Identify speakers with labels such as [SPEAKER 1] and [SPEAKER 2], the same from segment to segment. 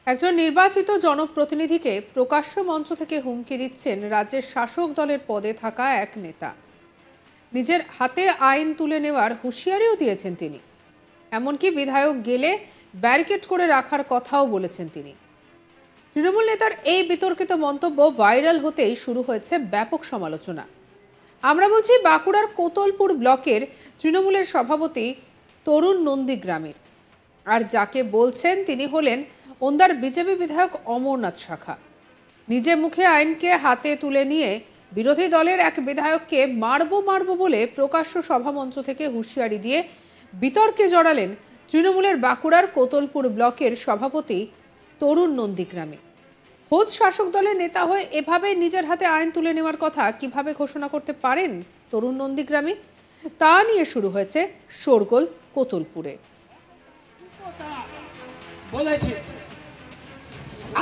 [SPEAKER 1] একজন নির্বাচিত জনপ্রতিনিধিকে প্রকাশ্য মঞ্চ থেকে হুমকি দিচ্ছেন রাজ্যের শাসক দলের পদে থাকা এক নেতা। নিজের হাতে আইন তুলে নেওয়ার হুঁশিয়ারিও দিয়েছেন তিনি। এমনকি বিধায়ক গেলে ব্যারিকেড করে রাখার কথাও বলেছেন তিনি। তৃণমূল নেতার এই বিতর্কিত মন্তব্য ভাইরাল হতেই শুরু হয়েছে ব্যাপক সমালোচনা। আমরা বলছি বাঁকুড়ার কোতলপুর ব্লকের তৃণমূলের সভাপতি তরুণ নন্দীগ্রামের, আর যাকে বলছেন তিনি হলেন ওন্দার বিজেপি বিধায়ক অমরনাথ শাখা। নিজে মুখে আইনকে হাতে তুলে নিয়ে বিরোধী দলের এক বিধায়ককে মারবো বলে প্রকাশ্য সভামঞ্চ থেকে হুঁশিয়ারি দিয়ে বিতর্কে জড়ালেন তৃণমূলের বাঁকুড়ার কোতলপুর ব্লকের সভাপতি তরুণ নন্দীগ্রামে। খোদ শাসক দলের নেতা হয়ে এভাবে নিজের হাতে আইন তুলে নেওয়ার কথা কিভাবে ঘোষণা করতে পারেন তরুণ নন্দীগ্রামে, তা নিয়ে শুরু হয়েছে শোরগোল কোতলপুরে।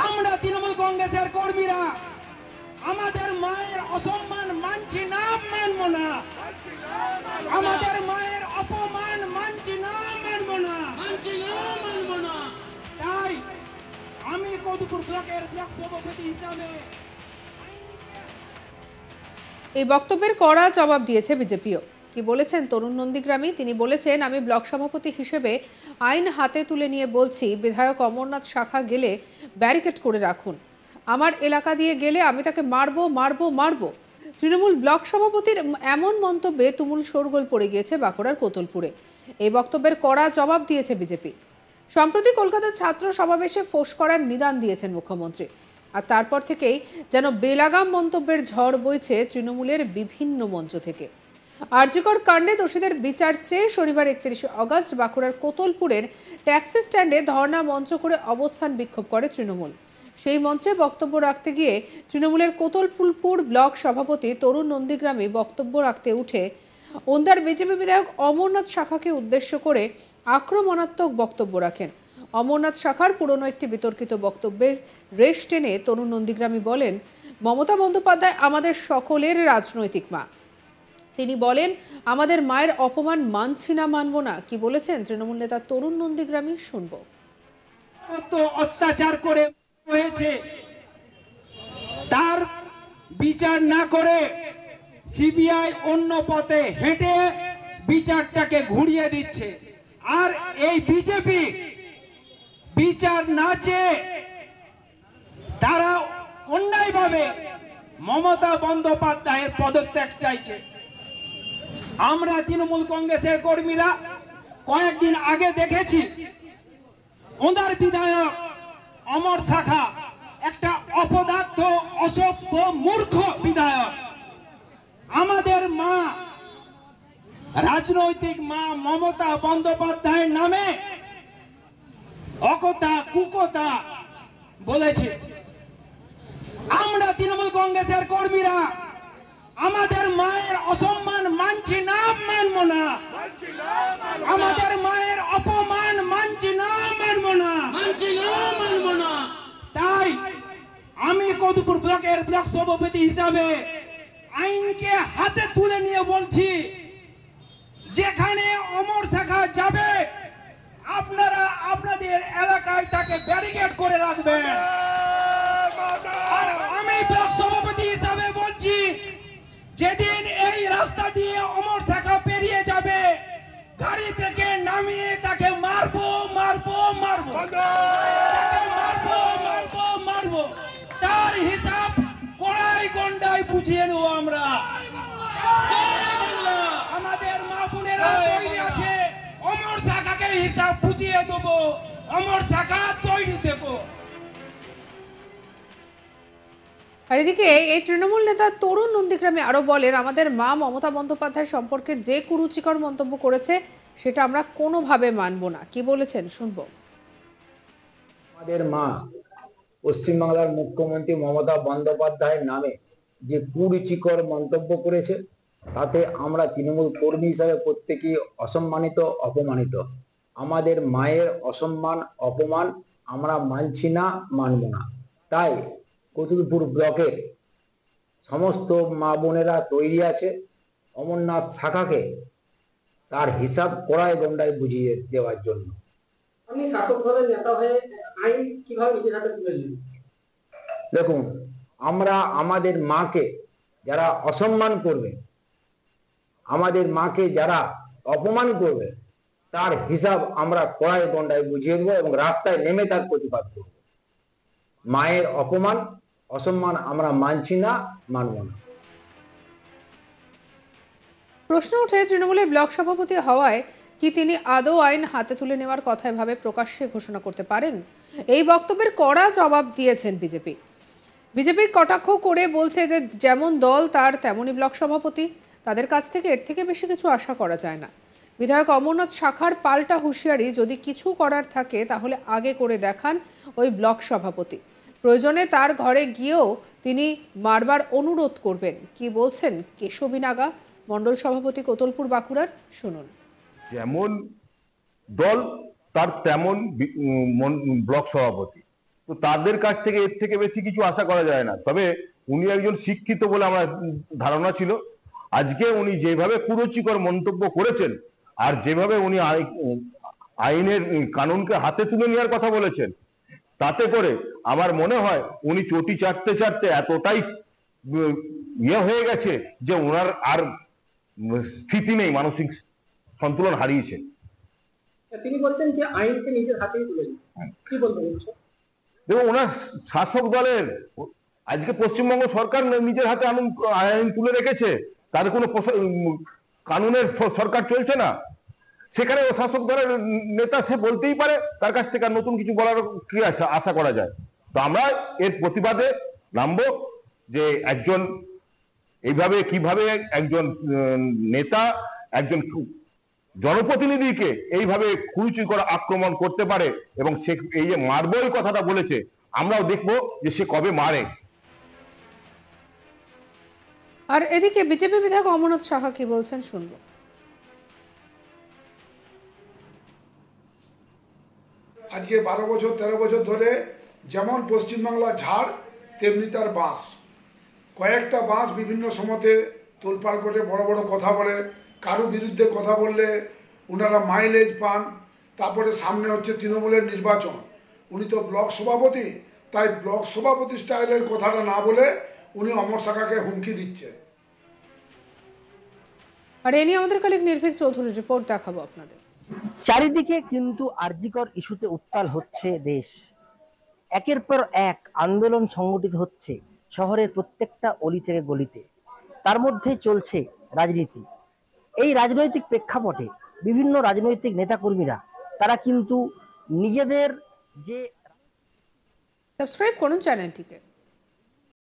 [SPEAKER 2] আমরা তৃণমূল কংগ্রেসের কর্মীরা আমাদের মায়ের অসম্মান মানছি না, মানব না। আমাদের মায়ের অপমান মানছি না, মানব না। তাই আমি কোতলপুর ব্লকের ব্লক সভাপতি হিসাবে
[SPEAKER 1] এই বক্তব্যের কড়া জবাব দিয়েছে বিজেপিও। কি বলেছেন তরুণ নন্দীগ্রামী? তিনি বলেছেন, আমি ব্লক সভাপতি হিসেবে আইন হাতে তুলে নিয়ে বলছি, বিধায়ক অমরনাথ শাখা গেলে ব্যারিকেড করে রাখুন। আমার এলাকা দিয়ে গেলে আমি তাকে মারবো। তৃণমূল ব্লক সভাপতির এমন মন্তব্যে তুমুল শোরগোল পড়ে গিয়েছে বাঁকুড়ার কোতলপুরে। এই বক্তব্যের কড়া জবাব দিয়েছে বিজেপি। সম্প্রতি কলকাতার ছাত্র সমাবেশে ফোঁস করার নিদান দিয়েছেন মুখ্যমন্ত্রী। আর তারপর থেকেই যেন বেলাগাম মন্তব্যের ঝড় বইছে তৃণমূলের বিভিন্ন মঞ্চ থেকে। আরজিকর কাণ্ডে দোষীদের বিচার চেয়ে শনিবার 31 আগস্ট বাঁকুড়ার কোতলপুরের ট্যাক্সি স্ট্যান্ডে ধর্ণা মঞ্চ করে অবস্থান বিক্ষোভ করে তৃণমূল। সেই মঞ্চে বক্তব্য রাখতে গিয়ে তৃণমূলের কোতলপুর ব্লক সভাপতি তরুণ নন্দীগ্রামী বক্তব্য রাখতে উঠে ওন্দার বিজেপি বিধায়ক অমরনাথ শাখাকে উদ্দেশ্য করে আক্রমণাত্মক বক্তব্য রাখেন। অমরনাথ শাখার পুরনো একটি বিতর্কিত বক্তব্যের রেশ টেনে তরুণ নন্দীগ্রামী বলেন, মমতা বন্দ্যোপাধ্যায় আমাদের সকলের রাজনৈতিক মা। তিনি বলেন, আমাদের মায়ের অপমান মানছি না, মানব না। কি বলেছেন তৃণমূল নেতা তরুণ নন্দীগ্রামী, শুনবো।
[SPEAKER 2] কত অত্যাচার করে হয়েছে, তার বিচার না করে সিবিআই অন্য পথে হেঁটে বিচারটাকে ঘুরিয়ে দিচ্ছে। আর এই বিজেপি বিচার না চেয়ে তারা অন্যায়ভাবে মমতা বন্দ্যোপাধ্যায়ের পদত্যাগ চাইছে। আমরা তৃণমূল কংগ্রেসের কর্মীরা কয়েকদিন আগে দেখেছি ওনার বিধায়ক অমর শাখা একটা অপদার্থ, অসভ্য, মূর্খ বিধায়ক আমাদের মা, রাজনৈতিক মা মমতা বন্দ্যোপাধ্যায়ের নামে অকথা কুকথা বলেছে। আমরা তৃণমূল কংগ্রেসের কর্মীরা আমাদের মায়ের অসম্মান মানছি না, মানব না। আমাদের মায়ের অপমান মানছি না, মানব না। তাই আমি কোতলপুর ব্লকের ব্লক সভাপতি হিসাবে আইনকে হাতে তুলে নিয়ে বলছি, যেখানে অমর শাখা যাবে আপনারা আপনাদের এলাকায় তাকে ব্যারিকেড করে রাখবেন। আর আমি ব্লক সভাপতি হিসাবে বলছি, যেদিন এই রাস্তা দিয়ে অমর শাখা পেরিয়ে যাবে, গাড়ি থেকে নামিয়ে তাকে মারবো। তার হিসাব কড়াই গন্ডায় বুঝিয়ে নেব আমরা। আমাদের মা বোনেরা তৈরি আছে, অমর শাখাকে হিসাব বুঝিয়ে দেবো, অমর শাখা তৈরি দেবো।
[SPEAKER 1] আর এদিকে এই তৃণমূল নেতা তরুণ নন্দীগ্রামী আরো বলেন, আমাদের মা মমতা বন্দ্যোপাধ্যায় সম্পর্কে যে কুরুচিকর মন্তব্য করেছে সেটা আমরা কোনোভাবে মানব না। কি বলেছেন, শুনবো।
[SPEAKER 3] আমাদের মা পশ্চিমবাংলার মুখ্যমন্ত্রী মমতা বন্দ্যোপাধ্যায়ের নামে যে কুরুচিকর মন্তব্য করেছে, তাতে আমরা তৃণমূল কর্মী হিসাবে প্রত্যেকেই অসম্মানিত, অপমানিত। আমাদের মায়ের অসম্মান, অপমান আমরা মানছি না, মানব না। তাই কোতলপুর ব্লকের সমস্ত মা বোনেরা তৈরি আছে অমরনাথ শাখাকে তার হিসাব কড়ায় গন্ডায় বুঝিয়ে দেওয়ার জন্য।
[SPEAKER 4] আপনি শাসক দলের নেতা হয়ে আইন কিভাবে নিজের হাতে তুলে নেন?
[SPEAKER 3] দেখুন, আমরা আমাদের মাকে যারা অসম্মান করবে, আমাদের মাকে যারা অপমান করবে, তার হিসাব আমরা কড়াই দণ্ডায় বুঝিয়ে দেবো এবং রাস্তায় নেমে তার প্রতিবাদ করব। মায়ের অপমান অসম্মান আমরা মানছি না, মানব না।
[SPEAKER 1] প্রশ্ন ওঠে, তৃণমূলের ব্লক সভাপতি হওয়ায় কি তিনি আদৌ আইন হাতে তুলে নেওয়ার কথা এভাবে প্রকাশ্যে ঘোষণা করতে পারেন? এই বক্তব্যের কড়া জবাব দিয়েছেন বিজেপির কটাক্ষ করে বলছে যে যেমন দল তার তেমনই ব্লক সভাপতি, তাদের কাছ থেকে এর থেকে বেশি কিছু আশা করা যায় না। বিধায়ক অমরনাথ শাখার পাল্টা হুঁশিয়ারি, যদি কিছু করার থাকে তাহলে আগে করে দেখান ওই ব্লক সভাপতি, প্রয়োজনে তার ঘরে গিয়েও তিনি বারবার অনুরোধ করবেন। কি বলছেন কেশবী নাগা, মণ্ডল সভাপতি কোতলপুর বাঁকুড়ার, শুনুন।
[SPEAKER 5] যেমন দল তার তেমন ব্লক সভাপতি, তো তাদের কাছ থেকে এর থেকে বেশি কিছু আশা করা যায় না। তবে উনি একজন শিক্ষিত বলে আমার ধারণা ছিল। আজকে উনি যেভাবে কুরুচিকর মন্তব্য করেছেন আর যেভাবে উনি আইনের কানুনকে হাতে তুলে নেওয়ার কথা বলেছেন, তাতে করে আমার মনে হয় উনি চটি চাটতে চাটতে এতটাই ইয়ে হয়ে গেছে যে ওনার আর স্থিতি নেই, মানসিক সন্তুলন হারিয়েছে।
[SPEAKER 4] তিনি বলছেন যে আইনকে নিজের হাতেই তুলে নেন, কি বলবেন?
[SPEAKER 5] দেখুন, ওনার শাসক দলের আজকে পশ্চিমবঙ্গ সরকার নিজের হাতে আইন তুলে রেখেছে, তার কোনো কানুনের সরকার চলছে না। সেখানে ও শাসক দলের নেতা, সে বলতেই পারে, তার কাছ থেকে আর নতুন কিছু বলার কি আশা করা যায়? তো আমরা এর প্রতিবাদে নামবো যে একজন এইভাবে কিভাবে একজন নেতা একজন জনপ্রতিনিধিকে এইভাবে কুরুচিকর আক্রমণ করতে পারে, এবং সে এই যে মারবই কথাটা বলেছে, আমরাও দেখবো যে সে কবে মারে।
[SPEAKER 1] আর এদিকে বিজেপি বিধায়ক অমরনাথ সাহা কি বলছেন, শুনবো।
[SPEAKER 6] আজকে 12 বছর 13 বছর ধরে যেমন পশ্চিমবাংলা ঝাড় তেমনি তার বাঁশ। কয়েকটা বাঁশ বিভিন্ন সময়তে তোলপাড় করে বড় বড় কথা বলে, কারো বিরুদ্ধে কথা বললে ওনারা মাইলেজ পান। তারপরে সামনে হচ্ছে তৃণমূলের নির্বাচন, উনি তো ব্লক সভাপতি, তাই ব্লক সভাপতি স্টাইলের কথাটা না বলে উনি অমর শাখাকে হুমকি দিচ্ছে।
[SPEAKER 1] আর এ নিয়ে আমাদের কলিগ নির্ভীক চৌধুরীর রিপোর্ট দেখাবো আপনাদের।
[SPEAKER 7] চারিদিকে কিন্তু আরজিকর ইস্যুতে উত্তাল হচ্ছে দেশ। একের পর এক আন্দোলন সংগঠিত হচ্ছে শহরের প্রত্যেকটা অলি থেকে গলিতে। তার মধ্যে চলছে রাজনীতি। এই রাজনৈতিক প্রেক্ষাপটে বিভিন্ন রাজনৈতিক নেতাকর্মীরা তারা কিন্তু নিজেদের যে
[SPEAKER 1] সাবস্ক্রাইব করুন চ্যানেলটিকে।